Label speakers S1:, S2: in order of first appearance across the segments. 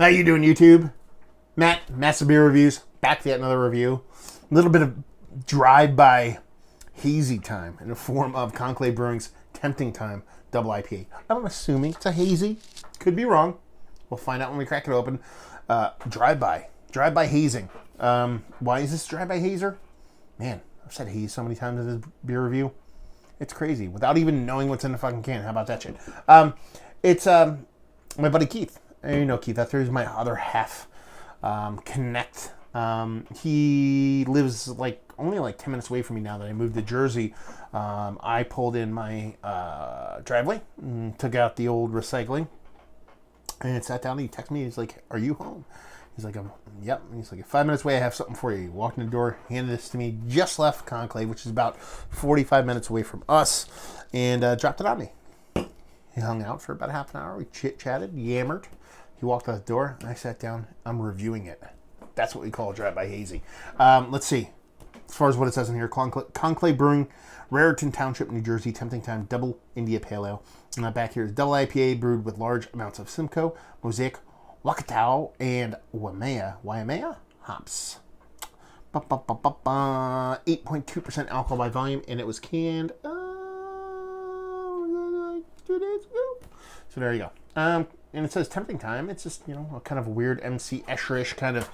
S1: How you doing, YouTube? Matt, Massive Beer Reviews, back to yet another review. A little bit of drive-by hazy time in the form of Conclave Brewing's Tempting Time Double IPA. I'm assuming it's a hazy. Could be wrong. We'll find out when we crack it open. Drive-by hazing. Why is this drive-by hazer? Man, I've said haze so many times in this beer review. It's crazy. Without even knowing what's in the fucking can. How about that shit? It's my buddy Keith. You know Keith. That's my other half. Connect. He lives only 10 minutes away from me now that I moved to Jersey. I pulled in my driveway and took out the old recycling and sat down and he texted me. He's like, "Are you home?" He's like, "Yep." And he's like, "5 minutes away, I have something for you." He walked in the door, handed this to me, just left Conclave, which is about 45 minutes away from us, and dropped it on me. He hung out for about half an hour. We chit-chatted, yammered. He walked out the door, and I sat down. I'm reviewing it. That's what we call a drive-by hazy. Let's see. As far as what it says in here, Conclave Brewing, Raritan Township, New Jersey, Tempting Time, Double India Pale Ale. And back here is Double IPA brewed with large amounts of Simcoe, Mosaic, Wakatao, and Waimea hops. 8.2% alcohol by volume, and it was canned 2 days ago. So there you go. And it says Tempting Time. It's just, a kind of a weird MC Escher-ish kind of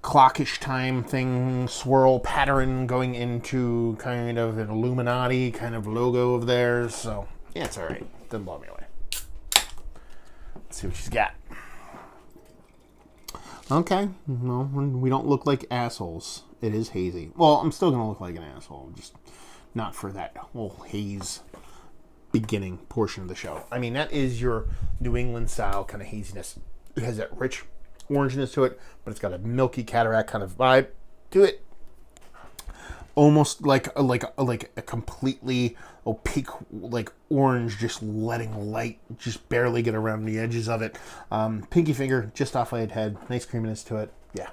S1: clockish time thing, swirl pattern going into kind of an Illuminati kind of logo of theirs. So, yeah, it's all right. Doesn't blow me away. Let's see what she's got. Okay. Well, we don't look like assholes. It is hazy. Well, I'm still going to look like an asshole. Just not for that whole haze beginning portion of the show. I mean, that is your New England style kind of haziness. It has that rich orangeness to it, but it's got a milky cataract kind of vibe to it. Almost like a completely opaque orange, just letting light just barely get around the edges of it. Pinky finger just off my head. Nice creaminess to it. Yeah.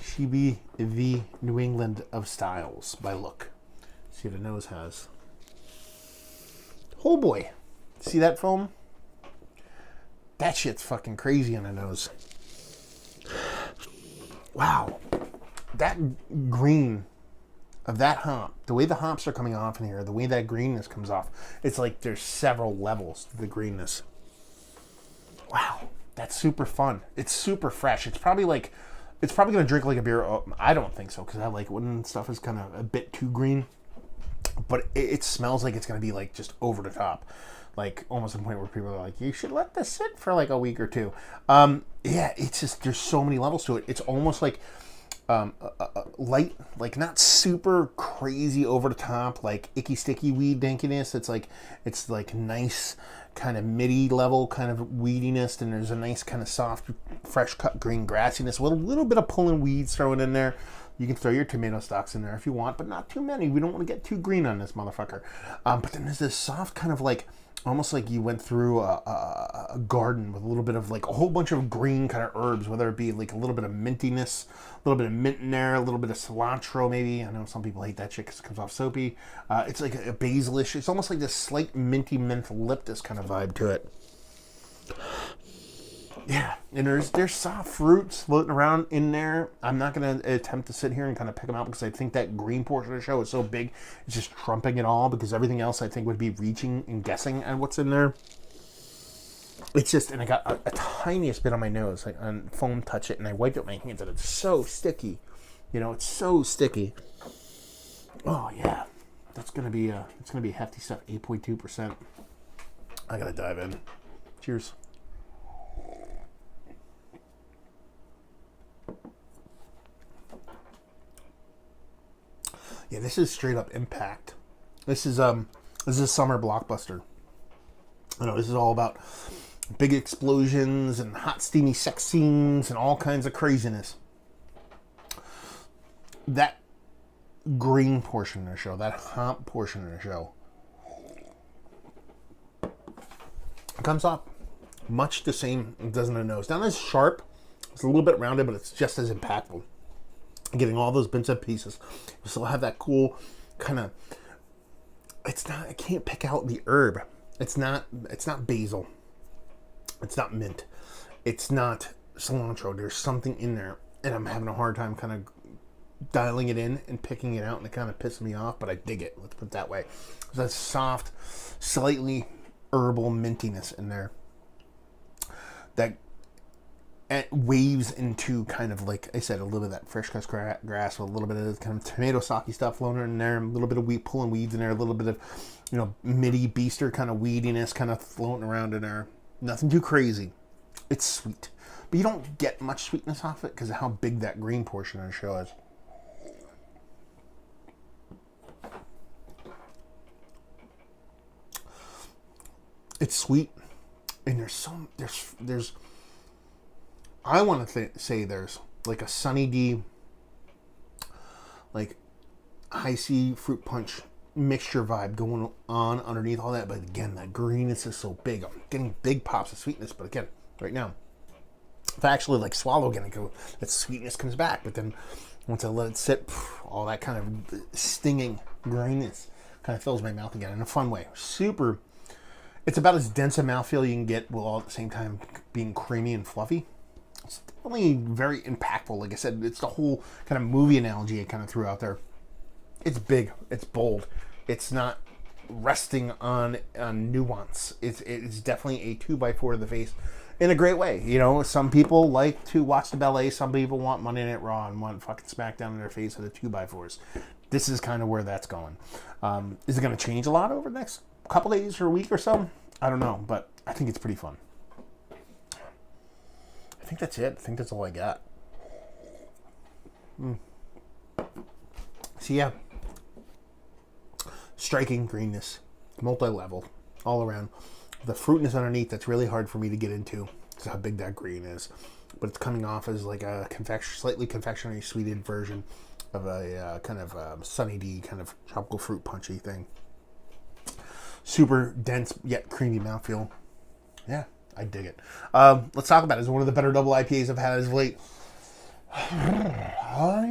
S1: She be the New England of styles by look. See what the nose has. Oh boy. See that foam? That shit's fucking crazy on the nose. Wow. That green of that hop, the way the hops are coming off in here, the way that greenness comes off, it's like there's several levels to the greenness. Wow. That's super fun. It's super fresh. It's probably going to drink like a beer. Oh, I don't think so, because I like when stuff is kind of a bit too green. But it smells like it's going to be just over the top. Almost to the point where people are like, you should let this sit for a week or two. Yeah, it's just, there's so many levels to it. It's almost like light, not super crazy over the top, icky sticky weed dankiness. It's nice kind of midi level kind of weediness. And there's a nice kind of soft, fresh cut green grassiness with a little bit of pulling weeds thrown in there. You can throw your tomato stalks in there if you want, but not too many. We don't want to get too green on this motherfucker. But then there's this soft kind of almost like you went through a garden with a little bit of a whole bunch of green kind of herbs, whether it be a little bit of mintiness, a little bit of mint in there, a little bit of cilantro maybe. I know some people hate that shit because it comes off soapy. It's like a basilish. It's almost like this slight minty mentholyptus kind of vibe to it. Yeah, and there's soft fruits floating around in there. I'm not going to attempt to sit here and kind of pick them out because I think that green portion of the show is so big, it's just trumping it all, because everything else I think would be reaching and guessing at what's in there. It's just, and I got a tiniest bit on my nose, on foam touch it, and I wiped out my hands, and it's so sticky. It's so sticky. Oh yeah, that's gonna be it's gonna be hefty stuff. 8.2%. I gotta dive in. Cheers. Yeah, this is straight up impact. This is a summer blockbuster. I know this is all about big explosions and hot steamy sex scenes and all kinds of craziness. That green portion of the show, that hop portion of the show, comes off much the same it does in the nose. Not as sharp. It's a little bit rounded, but it's just as impactful. Getting all those bits and pieces. You still have that cool kind of, I can't pick out the herb. It's not basil. It's not mint. It's not cilantro. There's something in there, and I'm having a hard time kind of dialing it in and picking it out, and it kind of pisses me off, but I dig it. Let's put it that way. There's that soft, slightly herbal mintiness in there that waves into kind of, like I said, a little bit of that fresh cut grass with a little bit of kind of tomato sake stuff floating in there, a little bit of wheat pulling weeds in there, a little bit of, midi beaster kind of weediness kind of floating around in there. Nothing too crazy. It's sweet, but you don't get much sweetness off it because of how big that green portion of the show is. It's sweet, and there's I want to say there's like a Sunny D, like high C fruit punch mixture vibe going on underneath all that. But again, that greenness is so big. I'm getting big pops of sweetness. But again, right now, if I actually like swallow again and go, that sweetness comes back. But then once I let it sit, all that kind of stinging greenness kind of fills my mouth again in a fun way. Super. It's about as dense a mouthfeel you can get while all at the same time being creamy and fluffy. It's definitely very impactful. Like I said, it's the whole kind of movie analogy I kind of threw out there. It's big. It's bold. It's not resting on nuance. It's definitely a 2x4 to the face in a great way. Some people like to watch the ballet. Some people want Monday Night Raw and want fucking smackdown in their face with the 2x4s. This is kind of where that's going. Is it going to change a lot over the next couple days or a week or so? I don't know, but I think it's pretty fun. I think that's it. I think that's all I got. So yeah, striking greenness, multi-level, all around. The fruitness underneath, that's really hard for me to get into because how big that green is. But it's coming off as like a slightly confectionery sweetened version of a kind of Sunny D kind of tropical fruit punchy thing. Super dense yet creamy mouthfeel. Yeah, I dig it. Let's talk about it. It's one of the better double IPAs I've had as of late. I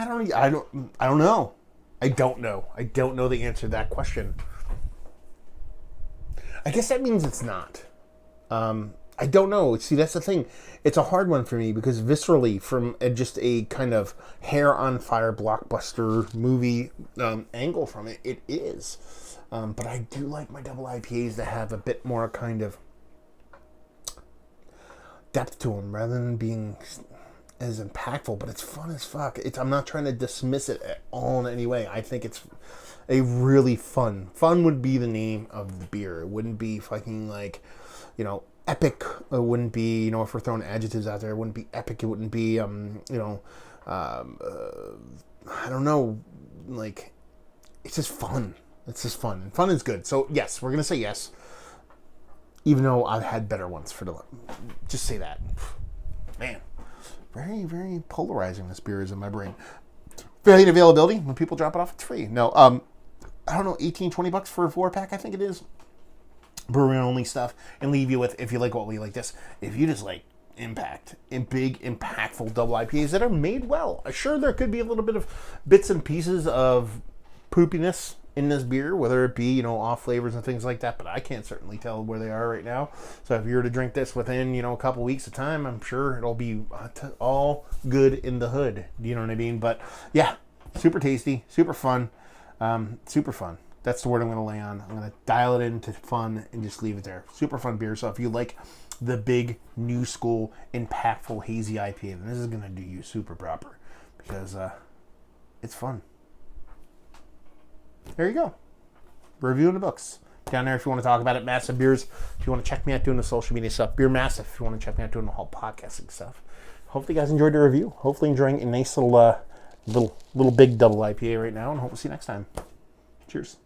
S1: don't know. I don't know the answer to that question. I guess that means it's not. I don't know. See, that's the thing. It's a hard one for me because viscerally, from just a kind of hair on fire blockbuster movie angle from it, it is. But I do like my double IPAs to have a bit more kind of depth to them rather than being as impactful. But it's fun as fuck. I'm not trying to dismiss it at all in any way. I think it's a really fun. Fun would be the name of the beer. It wouldn't be fucking like, epic. It wouldn't be, if we're throwing adjectives out there, it wouldn't be epic. It wouldn't be, I don't know, like, it's just fun. It's just fun. And fun is good. So, yes, we're going to say yes. Even though I've had better ones just say that. Man, very, very polarizing this beer is in my brain. Value and availability. When people drop it off, it's free. No, I don't know, $18-20 for a 4-pack, I think it is. Brewing only stuff. And leave you with, if you like what we like this, if you just like impact and big, impactful double IPAs that are made well. Sure, there could be a little bit of bits and pieces of poopiness in this beer, whether it be, off flavors and things like that, but I can't certainly tell where they are right now. So if you were to drink this within, a couple weeks of time, I'm sure it'll be all good in the hood. Do you know what I mean? But yeah, super tasty, super fun. Super fun. That's the word I'm going to lay on. I'm going to dial it into fun and just leave it there. Super fun beer. So if you like the big, new school, impactful, hazy IPA, then this is going to do you super proper because it's fun. There you go. Reviewing the books. Down there if you want to talk about it. Massive Beers. If you want to check me out doing the social media stuff. Beer Massive if you want to check me out doing the whole podcasting stuff. Hopefully you guys enjoyed the review. Hopefully enjoying a nice little big double IPA right now. And hope to see you next time. Cheers.